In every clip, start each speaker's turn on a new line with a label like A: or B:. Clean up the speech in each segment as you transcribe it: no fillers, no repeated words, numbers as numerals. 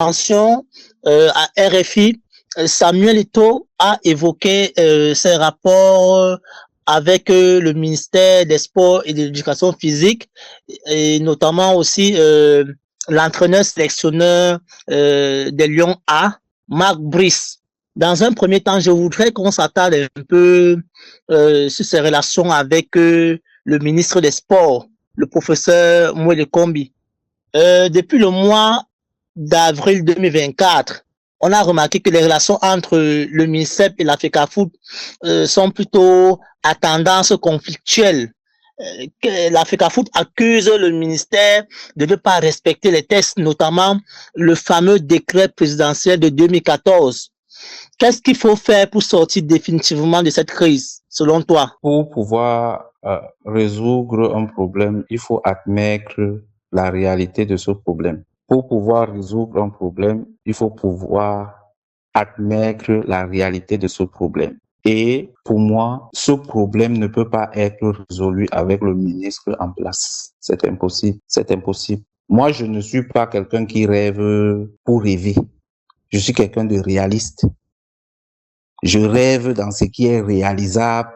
A: intervention à RFI, Samuel Eto'o a évoqué ses rapports avec le ministère des Sports et de l'Éducation physique, et notamment aussi l'entraîneur sélectionneur des Lions A, Marc Brice. Dans un premier temps, je voudrais qu'on s'attarde un peu sur ses relations avec le ministre des Sports, le professeur Mouele Kombi. Depuis le mois d'avril 2024, on a remarqué que les relations entre le MINICEP et la FECAFOOT sont plutôt à tendance conflictuelle. La FECAFOOT accuse le ministère de ne pas respecter les textes, notamment le fameux décret présidentiel de 2014. Qu'est-ce qu'il faut faire pour sortir définitivement de cette crise, selon toi?
B: Pour pouvoir résoudre un problème, il faut admettre la réalité de ce problème. Pour pouvoir résoudre un problème, il faut pouvoir admettre la réalité de ce problème. Et pour moi, ce problème ne peut pas être résolu avec le ministre en place. C'est impossible. C'est impossible. Moi, je ne suis pas quelqu'un qui rêve pour rêver. Je suis quelqu'un de réaliste. Je rêve dans ce qui est réalisable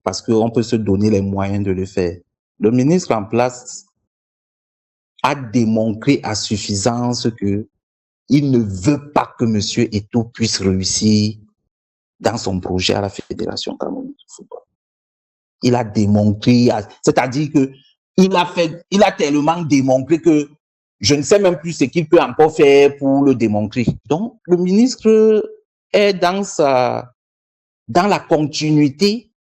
B: parce qu'on peut se donner les moyens de le faire. Le ministre en place a démontré à suffisance que il ne veut pas que M. Eto'o puisse réussir dans son projet à la Fédération camerounaise de football. Il a démontré, c'est-à-dire que il a tellement démontré que je ne sais même plus ce qu'il peut encore faire pour le démontrer. Donc, le ministre est dans la continuité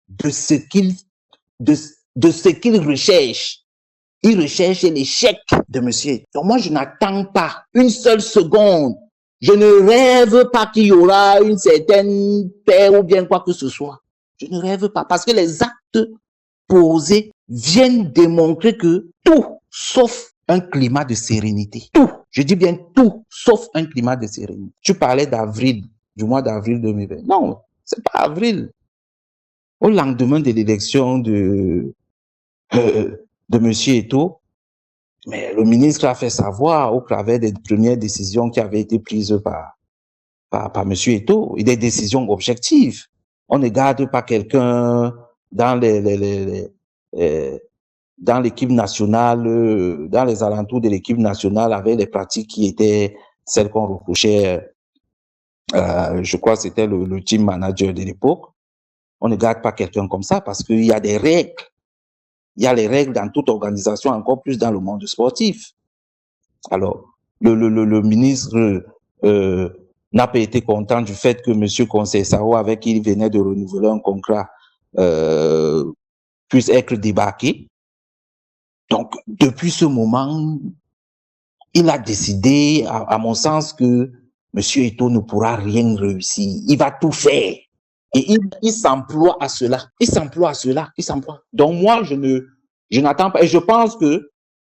B: de ce qu'il recherche. Il recherche l'échec de monsieur. Donc moi, je n'attends pas une seule seconde. Je ne rêve pas qu'il y aura une certaine paix ou bien quoi que ce soit. Je ne rêve pas parce que les actes posés viennent démontrer que tout, sauf un climat de sérénité. Tout, je dis bien tout, sauf un climat de sérénité. Tu parlais d'avril, du mois d'avril 2020. Non, c'est pas avril. Au lendemain de l'élection de monsieur Eto'o, mais le ministre a fait savoir au travers des premières décisions qui avaient été prises par monsieur Eto'o, et des décisions objectives. On ne garde pas quelqu'un dans dans l'équipe nationale, dans les alentours de l'équipe nationale avec les pratiques qui étaient celles qu'on reprochait, je crois que c'était le team manager de l'époque. On ne garde pas quelqu'un comme ça parce qu'il y a des règles. Il y a les règles dans toute organisation, encore plus dans le monde sportif. Alors, le ministre n'a pas été content du fait que M. Conseil Sao, avec qui il venait de renouveler un contrat, puisse être débarqué. Donc, depuis ce moment, il a décidé, à mon sens, que M. Eto'o ne pourra rien réussir. Il va tout faire. Et il s'emploie à cela. Il s'emploie à cela. Il s'emploie. Donc moi, je n'attends pas. Et je pense que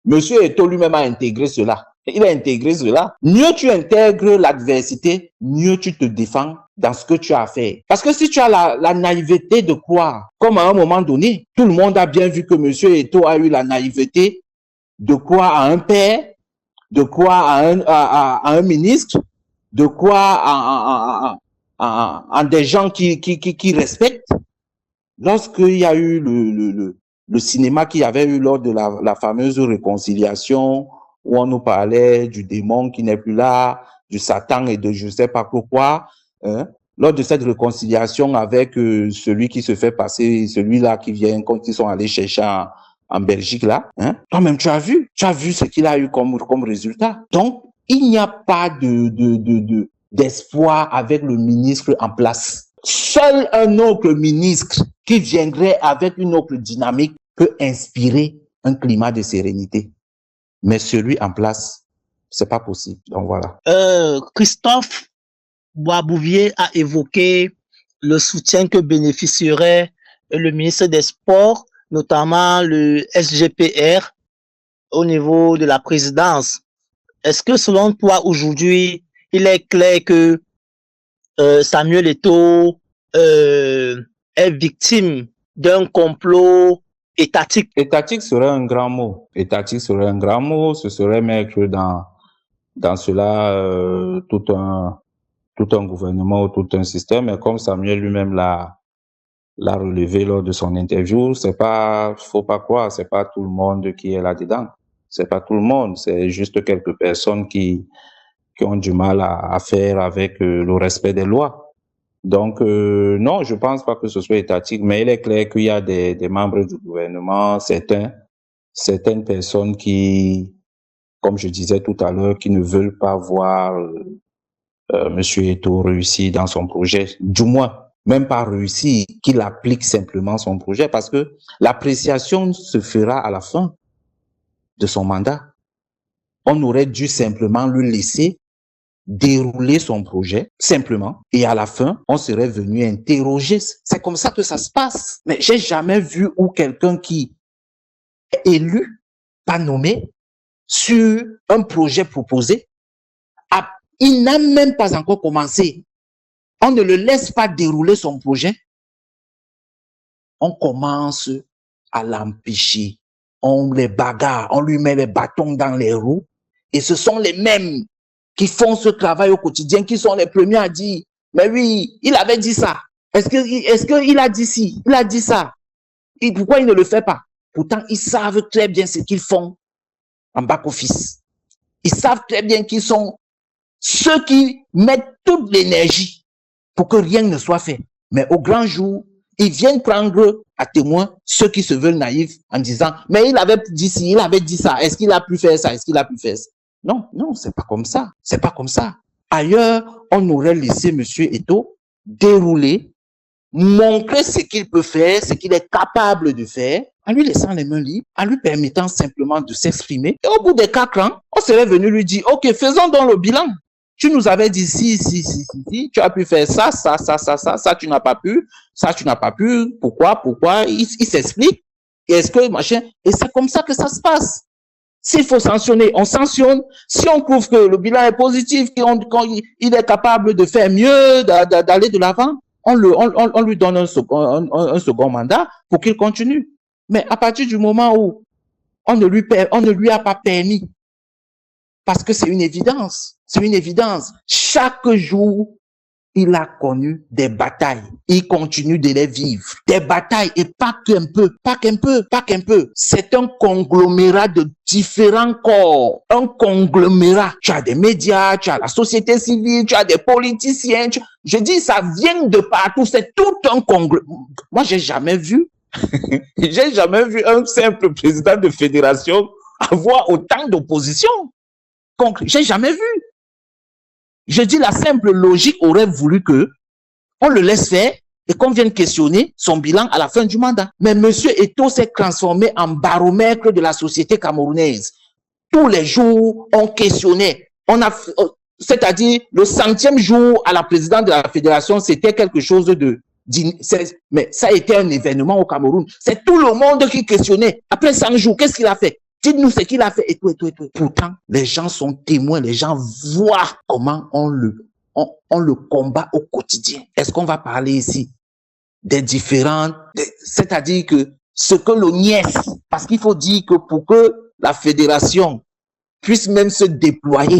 B: M. Eto'o lui-même a intégré cela. Il a intégré cela. Mieux tu intègres l'adversité, mieux tu te défends dans ce que tu as à faire. Parce que si tu as la naïveté de croire, comme à un moment donné, tout le monde a bien vu que M. Eto'o a eu la naïveté de croire à un père, de croire à un ministre, de croire à des gens qui respectent. Lorsqu'il y a eu le cinéma qu'il y avait eu lors de la fameuse réconciliation, où on nous parlait du démon qui n'est plus là, du Satan et de je sais pas quoi, hein, lors de cette réconciliation avec celui qui se fait passer, celui-là qui vient, quand ils sont allés chercher en Belgique là, hein, toi-même tu as vu ce qu'il a eu comme résultat. Donc, il n'y a pas d'espoir avec le ministre en place. Seul un autre ministre qui viendrait avec une autre dynamique peut inspirer un climat de sérénité. Mais celui en place, c'est pas possible. Donc voilà.
A: Christophe Boisbouvier a évoqué le soutien que bénéficierait le ministre des Sports, notamment le SGPR, au niveau de la présidence. Est-ce que selon toi, aujourd'hui, il est clair que Samuel Eto'o est victime d'un complot étatique?
B: Étatique serait un grand mot. Étatique serait un grand mot. Ce serait mettre dans cela tout un gouvernement ou tout un système. Et comme Samuel lui-même l'a relevé lors de son interview, faut pas croire, c'est pas tout le monde qui est là-dedans. C'est pas tout le monde, c'est juste quelques personnes qui ont du mal à faire avec le respect des lois. Donc, non, je pense pas que ce soit étatique, mais il est clair qu'il y a des membres du gouvernement, certaines personnes qui, comme je disais tout à l'heure, qui ne veulent pas voir Monsieur Eto'o réussir dans son projet, du moins, même pas réussir, qu'il applique simplement son projet, parce que l'appréciation se fera à la fin de son mandat. On aurait dû simplement lui laisser dérouler son projet, simplement, et à la fin, on serait venu interroger. C'est comme ça que ça se passe. Mais j'ai jamais vu où quelqu'un qui est élu, pas nommé, sur un projet proposé, il n'a même pas encore commencé. On ne le laisse pas dérouler son projet. On commence à l'empêcher. On les bagarre, on lui met les bâtons dans les roues. Et ce sont les mêmes qui font ce travail au quotidien, qui sont les premiers à dire, mais oui, il avait dit ça. Est-ce qu'il a dit ci? Il a dit ça. Et pourquoi il ne le fait pas? Pourtant, ils savent très bien ce qu'ils font en back-office. Ils savent très bien qu'ils sont ceux qui mettent toute l'énergie pour que rien ne soit fait. Mais au grand jour, ils viennent prendre à témoin ceux qui se veulent naïfs en disant, mais il avait dit ci, il avait dit ça. Est-ce qu'il a pu faire ça? Est-ce qu'il a pu faire ça? Non, non, c'est pas comme ça. C'est pas comme ça. Ailleurs, on aurait laissé M. Eto'o dérouler, montrer ce qu'il peut faire, ce qu'il est capable de faire, en lui laissant les mains libres, en lui permettant simplement de s'exprimer. Et au bout des 4 ans, on serait venu lui dire, OK, faisons donc le bilan. Tu nous avais dit si, tu as pu faire ça, tu n'as pas pu, ça, tu n'as pas pu, pourquoi, il s'explique. Et est-ce que, machin, et c'est comme ça que ça se passe. S'il faut sanctionner, on sanctionne. Si on trouve que le bilan est positif, qu'il est capable de faire mieux, d'aller de l'avant, on lui donne un second mandat pour qu'il continue. Mais à partir du moment où on ne lui a pas permis, parce que c'est une évidence, chaque jour, il a connu des batailles. Il continue de les vivre. Des batailles et pas qu'un peu. C'est un conglomérat de différents corps. Un conglomérat. Tu as des médias, tu as la société civile, tu as des politiciens. Je dis, ça vient de partout. C'est tout un conglomérat. Moi, j'ai jamais vu un simple président de fédération avoir autant d'opposition. J'ai jamais vu. Je dis, la simple logique aurait voulu que on le laisse faire et qu'on vienne questionner son bilan à la fin du mandat. Mais M. Eto'o s'est transformé en baromètre de la société camerounaise. Tous les jours, on questionnait. C'est-à-dire, le 100e jour à la présidente de la fédération, c'était quelque chose mais ça a été un événement au Cameroun. C'est tout le monde qui questionnait. Après 100 jours, qu'est-ce qu'il a fait? Dites-nous ce qu'il a fait et tout. Pourtant, les gens sont témoins, les gens voient comment on le combat au quotidien. Est-ce qu'on va parler ici c'est-à-dire que ce que l'ONIES, parce qu'il faut dire que pour que la fédération puisse même se déployer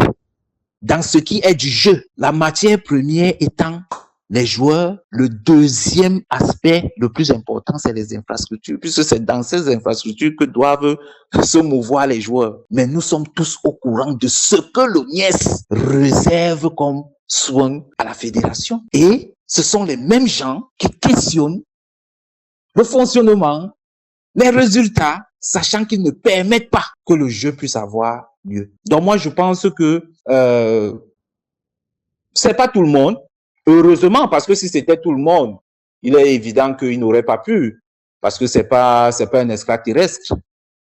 B: dans ce qui est du jeu, la matière première étant les joueurs, le deuxième aspect le plus important, c'est les infrastructures, puisque c'est dans ces infrastructures que doivent se mouvoir les joueurs. Mais nous sommes tous au courant de ce que l'ONIES réserve comme soin à la fédération. Et ce sont les mêmes gens qui questionnent le fonctionnement, les résultats, sachant qu'ils ne permettent pas que le jeu puisse avoir lieu. Donc moi, je pense que c'est pas tout le monde. Heureusement, parce que si c'était tout le monde, il est évident qu'il n'aurait pas pu, parce que c'est pas un extraterrestre.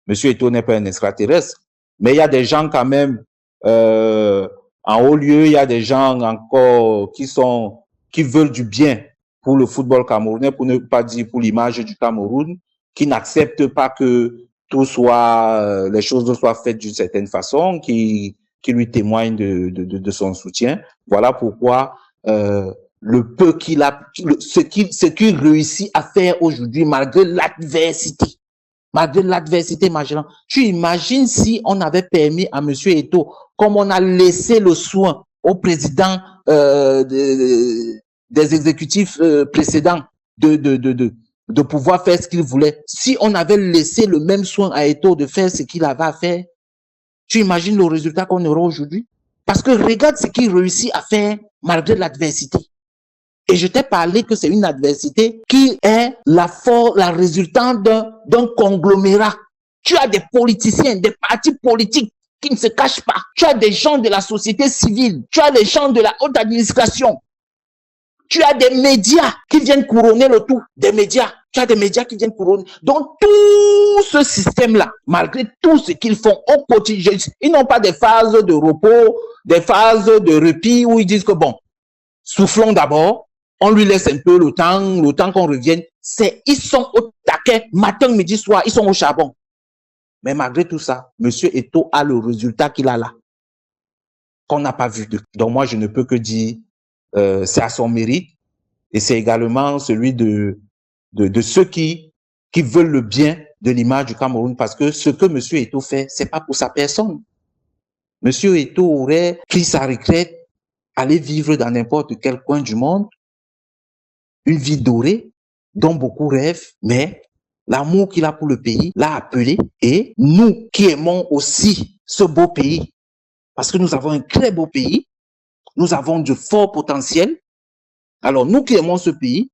B: Monsieur Eto'o n'est pas un extraterrestre. Mais il y a des gens quand même, en haut lieu, il y a des gens encore qui veulent du bien pour le football camerounais, pour ne pas dire pour l'image du Cameroun, qui n'acceptent pas que les choses soient faites d'une certaine façon, qui lui témoignent de son soutien. Voilà pourquoi, le peu ce qu'il réussit à faire aujourd'hui, malgré l'adversité, tu imagines si on avait permis à Monsieur Eto'o comme on a laissé le soin au président des exécutifs précédents de pouvoir faire ce qu'il voulait, si on avait laissé le même soin à Eto'o de faire ce qu'il avait à faire, tu imagines le résultat qu'on aura aujourd'hui? Parce que regarde ce qu'il réussit à faire malgré l'adversité. Et je t'ai parlé que c'est une adversité qui est la résultante d'un conglomérat. Tu as des politiciens, des partis politiques qui ne se cachent pas. Tu as des gens de la société civile. Tu as des gens de la haute administration. Tu as des médias qui viennent couronner le tout. Des médias. Tu as des médias qui viennent couronner. Donc, tout ce système-là, malgré tout ce qu'ils font au quotidien, ils n'ont pas des phases de repos, des phases de répit où ils disent que bon, soufflons d'abord, on lui laisse un peu le temps qu'on revienne. Ils sont au taquet, matin, midi, soir, ils sont au charbon. Mais malgré tout ça, Monsieur Eto'o a le résultat qu'il a là, qu'on n'a pas vu. Donc moi, je ne peux que dire, c'est à son mérite, et c'est également celui de ceux qui veulent le bien de l'image du Cameroun, parce que ce que Monsieur Eto'o fait, c'est pas pour sa personne. Monsieur Eto'o aurait pris sa retraite, aller vivre dans n'importe quel coin du monde, une vie dorée, dont beaucoup rêvent, mais l'amour qu'il a pour le pays l'a appelé, et nous qui aimons aussi ce beau pays, parce que nous avons un très beau pays, nous avons de forts potentiels, alors nous qui aimons ce pays,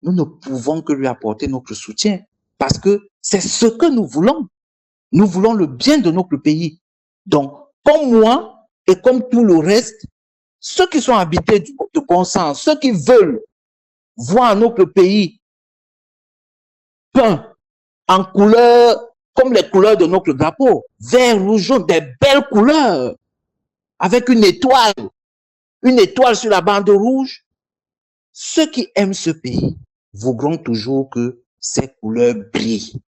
B: nous ne pouvons que lui apporter notre soutien, parce que c'est ce que nous voulons. Nous voulons le bien de notre pays. Donc, comme moi et comme tout le reste, ceux qui sont habités de bon sens, ceux qui veulent voir notre pays peint en couleurs comme les couleurs de notre drapeau, vert, rouge, jaune, des belles couleurs, avec une étoile sur la bande rouge. Ceux qui aiment ce pays voudront toujours que ces couleurs brillent.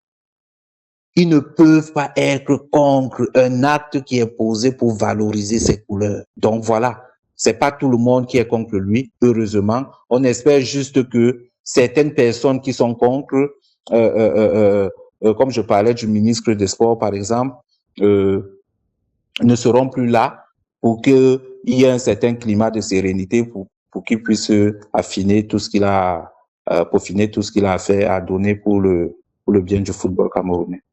B: Ils ne peuvent pas être contre un acte qui est posé pour valoriser ces couleurs. Donc voilà, c'est pas tout le monde qui est contre lui, heureusement. On espère juste que certaines personnes qui sont contre, comme je parlais du ministre des Sports par exemple, ne seront plus là pour qu'il y ait un certain climat de sérénité pour qu'il puisse affiner tout ce qu'il a, peaufiner tout ce qu'il a fait à donner pour le bien du football camerounais.